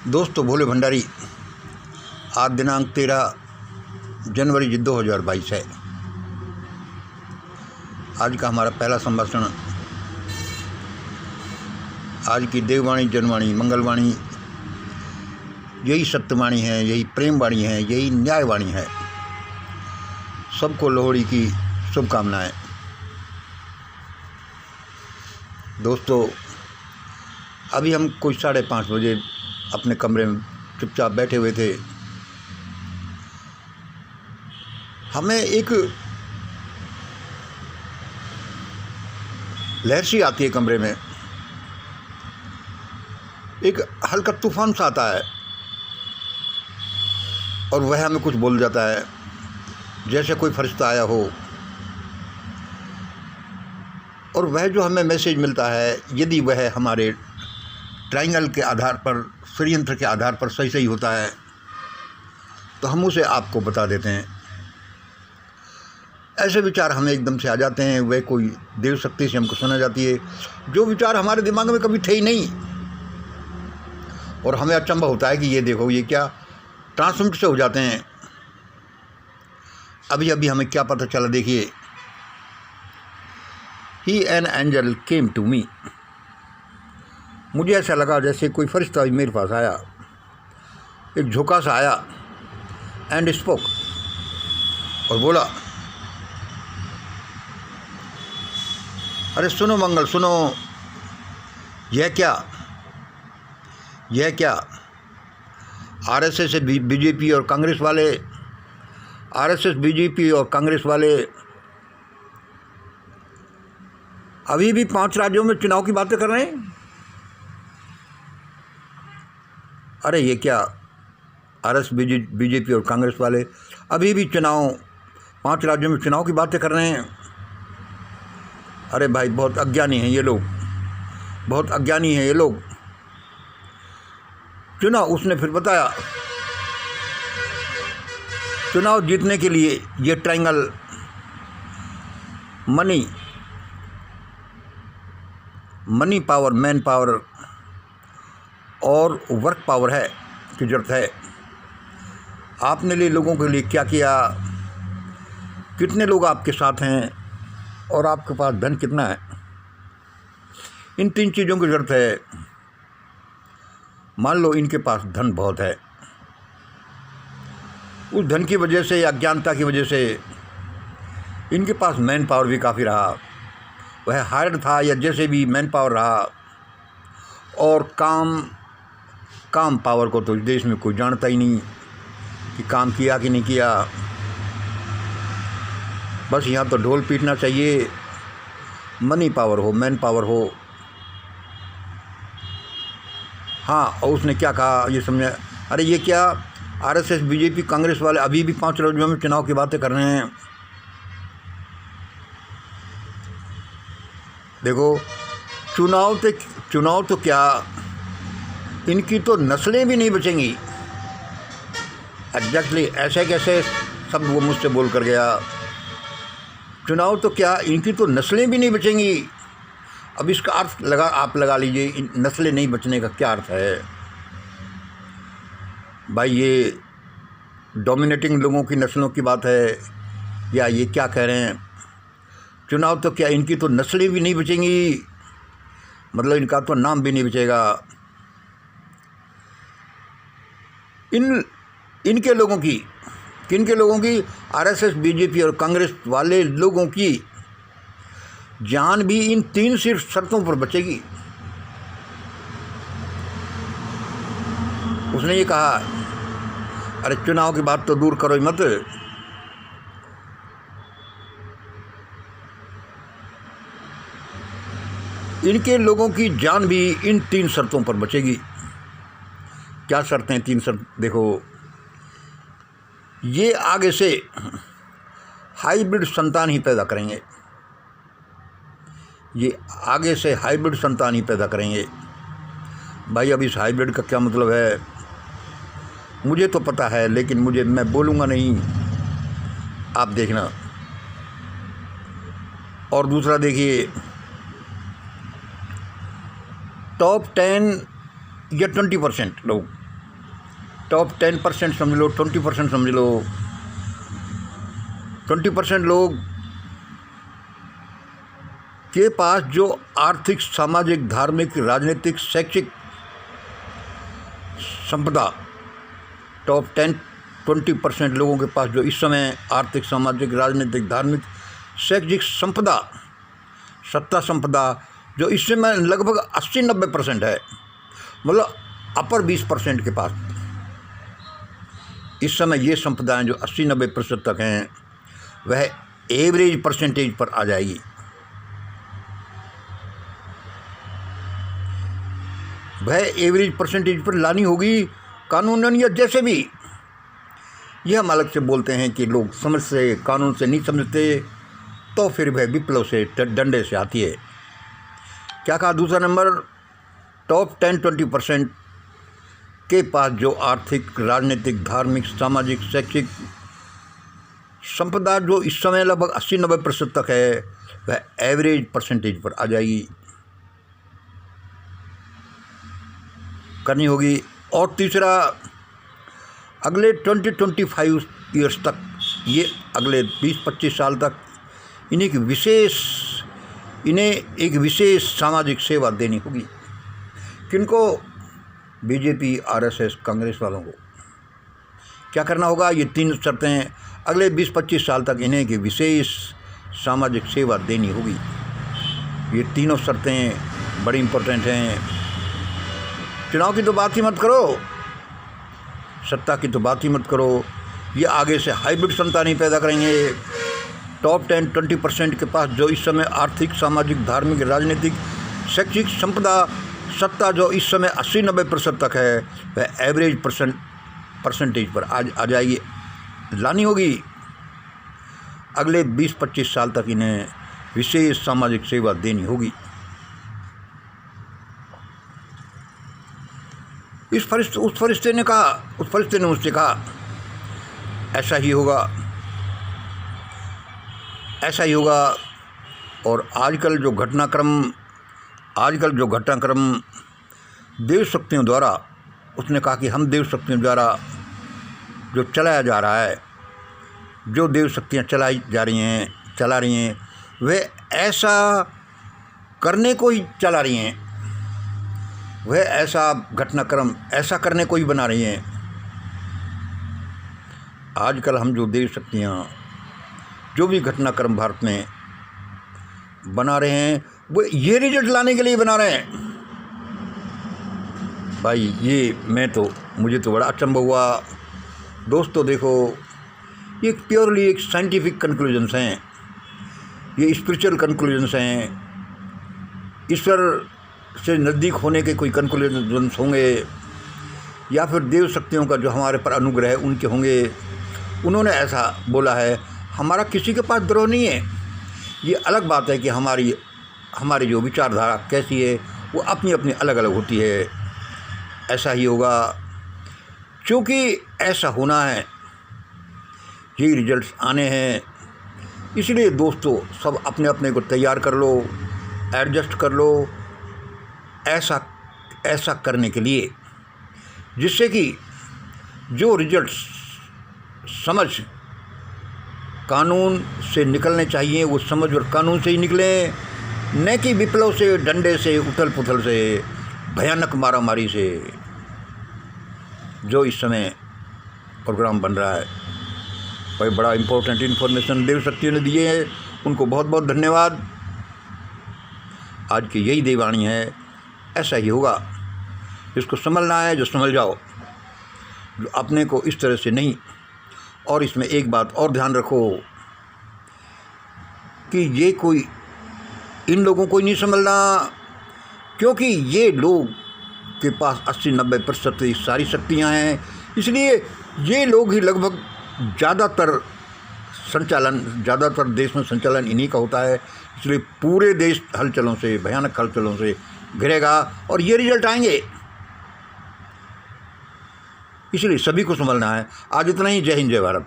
दोस्तों भोले भंडारी, आज दिनांक 13 जनवरी 2022 है। आज का हमारा पहला संभाषण आज की देववाणी, जनवाणी, मंगलवाणी यही सत्यवाणी है, यही प्रेमवाणी है, यही न्यायवाणी है। सबको लोहड़ी की शुभकामनाएं। दोस्तों, अभी हम कुछ 5:30 बजे अपने कमरे में चुपचाप बैठे हुए थे। हमें एक लहर सी आती है कमरे में, एक हल्का तूफान सा आता है और वह हमें कुछ बोल जाता है, जैसे कोई फरिश्ता आया हो। और वह जो हमें मैसेज मिलता है, यदि वह हमारे ट्रायंगल के आधार पर, षड्यंत्र के आधार पर सही होता है, तो हम उसे आपको बता देते हैं। ऐसे विचार हमें एकदम से आ जाते हैं, वह कोई देव शक्ति से हमको सुना जाती है, जो विचार हमारे दिमाग में कभी थे ही नहीं। और हमें अचंभा होता है कि ये देखो, ये क्या ट्रांसमिट से हो जाते हैं। अभी हमें क्या पता चला, देखिए, he an angel came to me. मुझे ऐसा लगा जैसे कोई फरिश्ता मेरे पास आया, एक झोंका सा आया, एंड स्पोक, और बोला, अरे सुनो मंगल, सुनो, यह क्या आरएसएस, बीजेपी और कांग्रेस वाले, आरएसएस, बीजेपी और कांग्रेस वाले अभी भी 5 राज्यों में चुनाव की बातें कर रहे हैं। अरे ये क्या, आरएसएस, बीजेपी और कांग्रेस वाले अभी भी 5 राज्यों में चुनाव की बातें कर रहे हैं। अरे भाई, बहुत अज्ञानी हैं ये लोग, बहुत अज्ञानी हैं ये लोग। उसने फिर बताया, चुनाव जीतने के लिए ये triangle money power, man power और वर्क पावर है की जरूरत है। आपने लिए लोगों के लिए क्या किया, कितने लोग आपके साथ हैं और आपके पास धन कितना है, इन 3 चीज़ों की ज़रूरत है। मान लो इनके पास धन बहुत है, उस धन की वजह से या अज्ञानता की वजह से इनके पास मैन पावर भी काफ़ी रहा, वह हायर्ड था या जैसे भी मैन पावर रहा। और काम पावर को तो इस देश में कोई जानता ही नहीं कि काम किया कि नहीं किया। बस यहाँ तो ढोल पीटना चाहिए, मनी पावर हो, मैन पावर हो। हाँ, और उसने क्या कहा ये समझे। अरे ये क्या, आरएसएस, बीजेपी, कांग्रेस वाले अभी भी 5 राज्यों में चुनाव की बातें कर रहे हैं। देखो, चुनाव तो क्या, इनकी तो नस्लें भी नहीं बचेंगी। एग्जैक्टली ऐसे कैसे सब वो मुझसे बोल कर गया। चुनाव तो क्या, इनकी तो नस्लें भी नहीं बचेंगी। अब इसका अर्थ आप लगा लीजिए, इन नस्लें नहीं बचने का क्या अर्थ है भाई। ये डोमिनेटिंग लोगों की नस्लों की बात है या ये क्या कह रहे हैं। चुनाव तो क्या, इनकी तो नस्लें भी नहीं बचेंगी, मतलब इनका तो नाम भी नहीं बचेगा। इनके लोगों की, किनके लोगों की, आरएसएस, बीजेपी और कांग्रेस वाले लोगों की जान भी इन 3 सिर्फ शर्तों पर बचेगी। उसने ये कहा, अरे चुनाव की बात तो दूर करो ही मत, इनके लोगों की जान भी इन 3 शर्तों पर बचेगी। क्या शर्तें, 3 शर्त देखो। ये आगे से हाइब्रिड संतान ही पैदा करेंगे, ये आगे से हाइब्रिड संतान ही पैदा करेंगे। भाई, अब इस हाइब्रिड का क्या मतलब है मुझे तो पता है, लेकिन मैं बोलूँगा नहीं, आप देखना। और दूसरा देखिए, टॉप 10 या 20% लोग टॉप 10% समझ लो, 20% समझ लो, 20% लोग के पास जो आर्थिक, सामाजिक, धार्मिक, राजनीतिक, शैक्षिक संपदा, टॉप 10-20% लोगों के पास जो इस समय आर्थिक, सामाजिक, राजनीतिक, धार्मिक, शैक्षिक संपदा, सत्ता संपदा जो इस समय लगभग 80-90% है, मतलब अपर 20% के पास इस समय ये संपदाएं जो 80-90% तक हैं, वह एवरेज परसेंटेज पर आ जाएगी। वह एवरेज परसेंटेज पर लानी होगी कानूनन या जैसे भी। यह हम अलग से बोलते हैं कि लोग समझ से, कानून से नहीं समझते, तो फिर वह विप्लव से, डंडे से आती है। क्या कहा दूसरा नंबर? टॉप 10-20% के पास जो आर्थिक, राजनीतिक, धार्मिक, सामाजिक, शैक्षिक संपदा जो इस समय लगभग 80-90% तक है, वह एवरेज परसेंटेज पर आ जाएगी, करनी होगी। और तीसरा, अगले 20-25 ईयर्स तक, ये अगले 20-25 साल तक इन्हें एक विशेष सामाजिक सेवा देनी होगी। किनको? बीजेपी, आरएसएस, कांग्रेस वालों को। क्या करना होगा? ये 3 शर्तें अगले 20-25 साल तक इन्हें की विशेष सामाजिक सेवा देनी होगी। ये तीनों शर्तें बड़ी इम्पोर्टेंट हैं। चुनाव की तो बात ही मत करो, सत्ता की तो बात ही मत करो, ये आगे से हाइब्रिड संतान ही पैदा करेंगे। टॉप 10-20% के पास जो इस समय आर्थिक, सामाजिक, धार्मिक, राजनीतिक, शैक्षिक संपदा, सत्ता जो इस समय 80-90% तक है, वह एवरेज परसेंटेज पर आ जाएगी, लानी होगी। अगले 20-25 साल तक इन्हें विशेष सामाजिक सेवा देनी होगी। उस फरिश्ते ने मुझसे कहा, ऐसा ही होगा। और आजकल जो घटनाक्रम देव शक्तियों द्वारा, उसने कहा कि हम देव शक्तियों द्वारा जो चलाया जा रहा है, जो देव शक्तियाँ चला रही हैं, वे ऐसा करने को ही चला रही हैं, वह ऐसा घटनाक्रम ऐसा करने को ही बना रही हैं। आजकल हम जो देव शक्तियाँ, जो भी घटनाक्रम भारत में बना रहे हैं, वो ये रिजल्ट लाने के लिए बना रहे हैं। भाई ये मुझे तो बड़ा अचंभा हुआ। दोस्तों देखो, ये प्योरली एक साइंटिफिक कंक्लूजन्स हैं, ये स्पिरिचुअल कंक्लूजन्स हैं, ईश्वर से नज़दीक होने के कोई कंक्लूजन्स होंगे, या फिर देव शक्तियों का जो हमारे पर अनुग्रह है उनके होंगे। उन्होंने ऐसा बोला है। हमारा किसी के पास द्रोह नहीं है। ये अलग बात है कि हमारी जो विचारधारा कैसी है, वो अपनी अपनी अलग अलग होती है। ऐसा ही होगा, क्योंकि ऐसा होना है, ये रिजल्ट्स आने हैं। इसलिए दोस्तों, सब अपने अपने को तैयार कर लो, एडजस्ट कर लो ऐसा करने के लिए, जिससे कि जो रिजल्ट्स समझ कानून से निकलने चाहिए, वो समझ और कानून से ही निकलें, न कि विप्लव से, डंडे से, उथल पुथल से, भयानक मारामारी से, जो इस समय प्रोग्राम बन रहा है। भाई बड़ा इम्पोर्टेंट इन्फॉर्मेशन देव शक्तियों ने दिए है, उनको बहुत बहुत धन्यवाद। आज की यही देवाणी है। ऐसा ही होगा। जिसको समझना है, जो समझ जाओ, जो अपने को इस तरह से नहीं। और इसमें एक बात और ध्यान रखो कि ये कोई इन लोगों को नहीं समझना, क्योंकि ये लोग के पास 80-90% सारी शक्तियाँ हैं। इसलिए ये लोग ही लगभग ज़्यादातर देश में संचालन इन्हीं का होता है। इसलिए पूरे देश हलचलों से, भयानक हलचलों से घिरेगा और ये रिजल्ट आएंगे। इसलिए सभी को संभलना है। आज इतना ही। जय हिंद, जय भारत।